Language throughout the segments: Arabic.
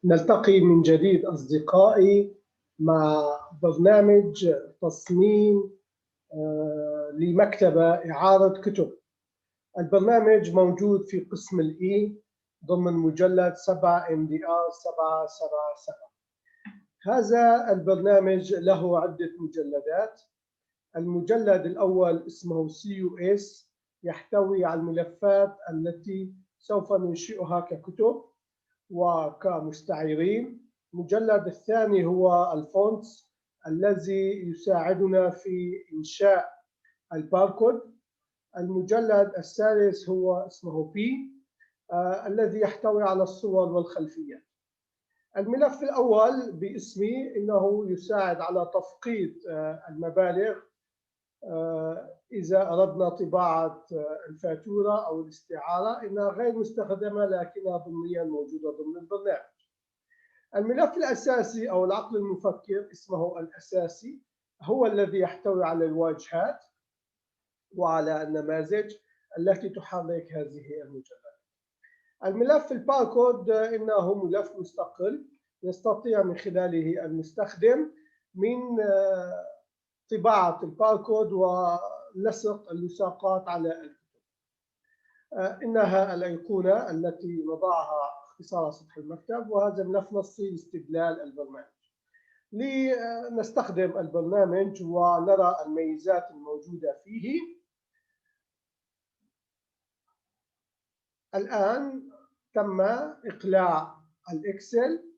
نلتقي من جديد أصدقائي مع برنامج تصميم لمكتبة إعارة كتب. البرنامج موجود في قسم الإي ضمن مجلد 7 MDR 777. هذا البرنامج له عدة مجلدات. المجلد الأول اسمه CUS، يحتوي على الملفات التي سوف ننشئها ككتب وكمستعيرين. المجلد الثاني هو الفونتس الذي يساعدنا في إنشاء الباركود. المجلد الثالث هو اسمه بي الذي يحتوي على الصور والخلفيات. الملف الأول باسمي إنه يساعد على تفقيد المبالغ إذا أردنا طباعة الفاتورة أو الاستعارة، إنها غير مستخدمة لكنها ضمنيا موجودة ضمن البرنامج. الملف الأساسي أو العقل المفكر اسمه الأساسي، هو الذي يحتوي على الواجهات وعلى النماذج التي تحرك هذه المجلدات. الملف الباركود إنه ملف مستقل يستطيع من خلاله المستخدم من طباعة الباركود ولصق اللصاقات على الكتب. إنها الأيقونة التي نضعها اختصار سطح المكتب، وهذا ملف نصي لاستقلال البرنامج. لنستخدم البرنامج ونرى الميزات الموجودة فيه. الآن تم إقلاع الإكسل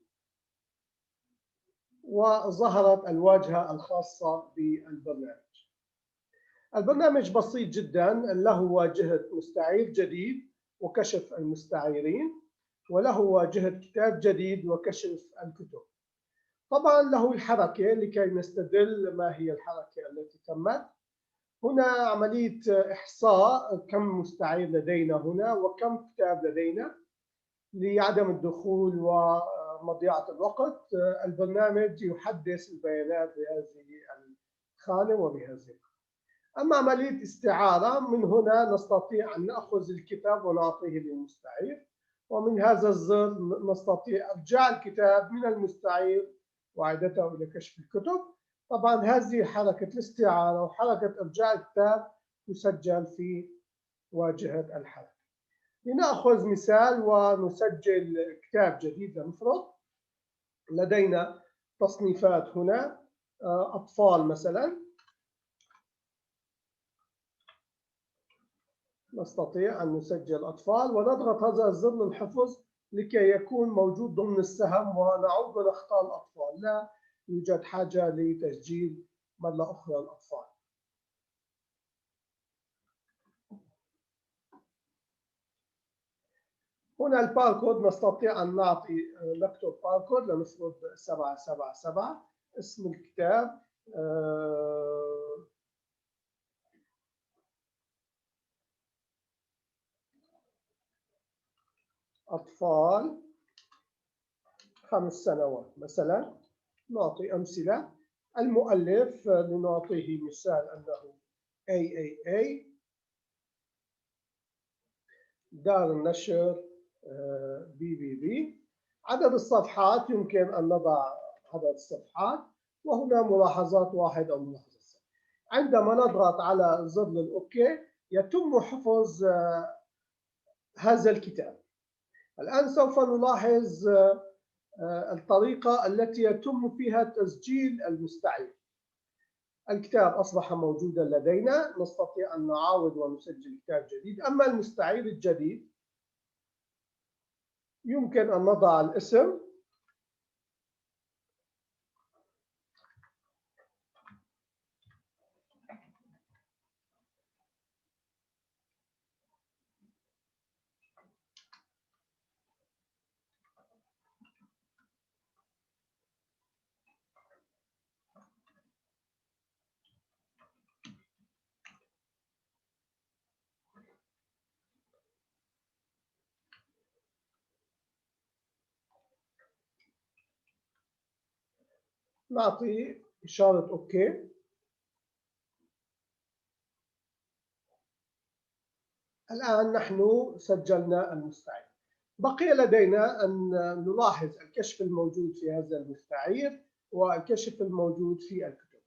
وظهرت الواجهة الخاصة بالبرنامج. البرنامج بسيط جدا، له واجهة مستعير جديد وكشف المستعيرين، وله واجهة كتاب جديد وكشف الكتب. طبعا له الحركة لكي نستدل ما هي الحركة التي تمت. هنا عملية إحصاء كم مستعير لدينا هنا وكم كتاب لدينا لعدم الدخول ومضيعة الوقت. البرنامج يحدث البيانات بهذه الخانة وبهذه. أما عملية استعارة، من هنا نستطيع أن نأخذ الكتاب ونعطيه للمستعير، ومن هذا الزر نستطيع إرجاع الكتاب من المستعير وإعادته إلى كشف الكتب. طبعا هذه حركة الاستعارة وحركة إرجاع الكتاب تسجل في واجهة الحركة. لنأخذ مثال ونسجل كتاب جديد لنفرض. لدينا تصنيفات هنا، أطفال مثلا. نستطيع أن نسجل أطفال ونضغط هذا الزر للحفظ لكي يكون موجود ضمن السهم ونعود ونختار الأطفال. لا يوجد حاجة لتسجيل مرة أخرى الأطفال. هنا الباركود نستطيع أن نكتب باركود لنفرض 777. اسم الكتاب أطفال 5 سنوات مثلا. نعطي أمثلة. المؤلف لنعطيه مثال أنه AAA. دار النشر BBB. عدد الصفحات يمكن أن نضع عدد الصفحات، وهنا ملاحظات 1 أو ملاحظة 0. عندما نضغط على زر الأوكي يتم حفظ هذا الكتاب. الآن سوف نلاحظ الطريقة التي يتم فيها تسجيل المستعير. الكتاب أصبح موجودا لدينا، نستطيع أن نعاود ونسجل كتاب جديد. أما المستعير الجديد يمكن أن نضع الاسم نعطي إشارة أوكي. الآن نحن سجلنا المستعير. بقي لدينا أن نلاحظ الكشف الموجود في هذا المستعير والكشف الموجود في الكتب.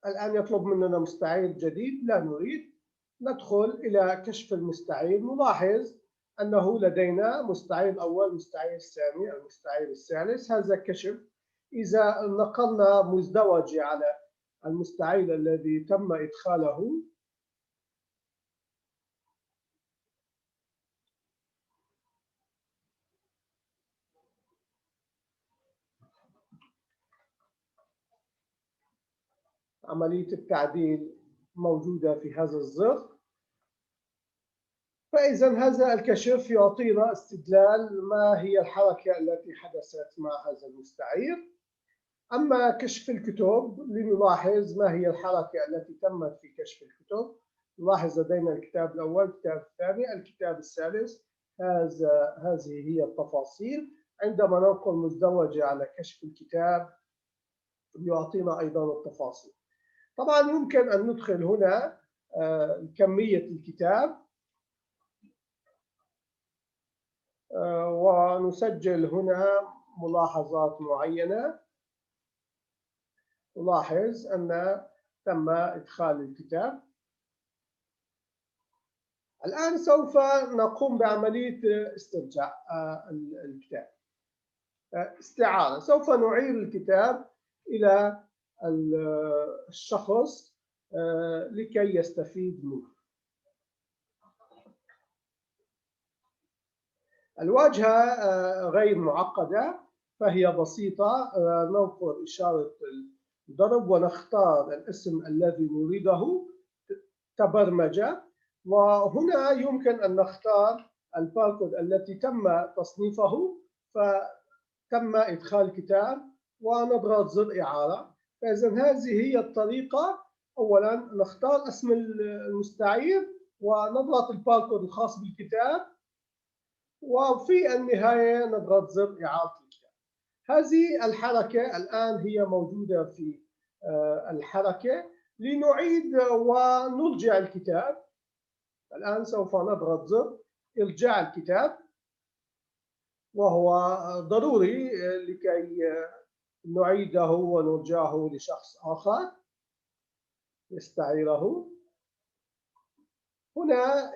الآن يطلب مننا مستعير جديد، لا نريد. ندخل إلى كشف المستعير، نلاحظ أنه لدينا مستعير أول، مستعير ثاني، المستعير الثالث. هذا كشف. إذا نقلنا مزدوجي على المستعير الذي تم إدخاله، عملية التعديل موجودة في هذا الزر. فإذا هذا الكشف يعطينا استدلال ما هي الحركة التي حدثت مع هذا المستعير. أما كشف الكتب لنلاحظ ما هي الحركة التي تمت في كشف الكتب. نلاحظ لدينا الكتاب الأول، الكتاب الثاني، الكتاب الثالث. هذه هي التفاصيل. عندما ننقل مزدوجة على كشف الكتاب يعطينا أيضا التفاصيل. طبعا يمكن أن ندخل هنا كمية الكتاب ونسجل هنا ملاحظات معينة. نلاحظ أن تم إدخال الكتاب. الآن سوف نقوم بعملية استرجاع الكتاب، استعارة. سوف نعير الكتاب إلى الشخص لكي يستفيد منه. الواجهة غير معقدة، فهي بسيطة. ننقر إشارة الضرب ونختار الاسم الذي نريده، تبرمجة. وهنا يمكن أن نختار الباركود التي تم تصنيفه، فتم إدخال الكتاب ونضغط زر إعارة. فإذا هذه هي الطريقة. أولا نختار اسم المستعير ونضغط الباركود الخاص بالكتاب، وفي النهاية نضغط زر إعادة الكتاب. هذه الحركة الآن هي موجودة في الحركة. لنعيد ونرجع الكتاب. الآن سوف نضغط زر إرجاع الكتاب، وهو ضروري لكي نعيده ونرجعه لشخص آخر يستعيره. هنا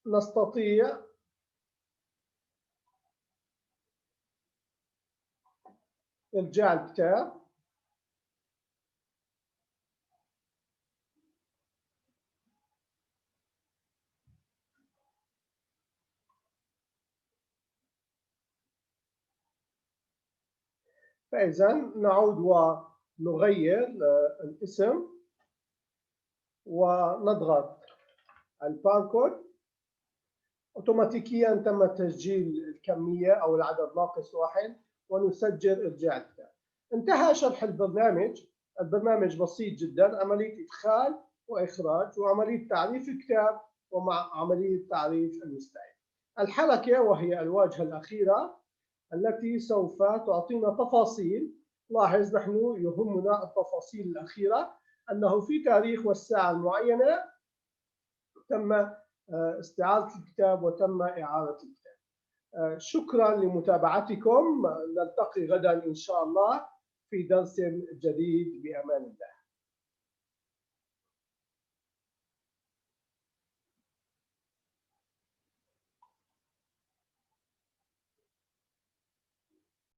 نستطيع إرجاع الكتاب. فإذا نعود ونغير الاسم ونضغط الباركود. أوتوماتيكيا تم تسجيل الكمية أو العدد ناقص 1 ونسجل إرجاع الكتاب. انتهى شرح البرنامج. البرنامج بسيط جدا، عملية إدخال وإخراج وعملية تعريف الكتاب ومع عملية تعريف المستعير. الحركة وهي الواجهة الأخيرة التي سوف تعطينا تفاصيل. لاحظ نحن يهمنا التفاصيل الأخيرة، أنه في تاريخ والساعة المعينة تم استعارة الكتاب وتم إعارة الكتاب. شكرا لمتابعتكم. نلتقي غدا إن شاء الله في درس جديد بأمان الله.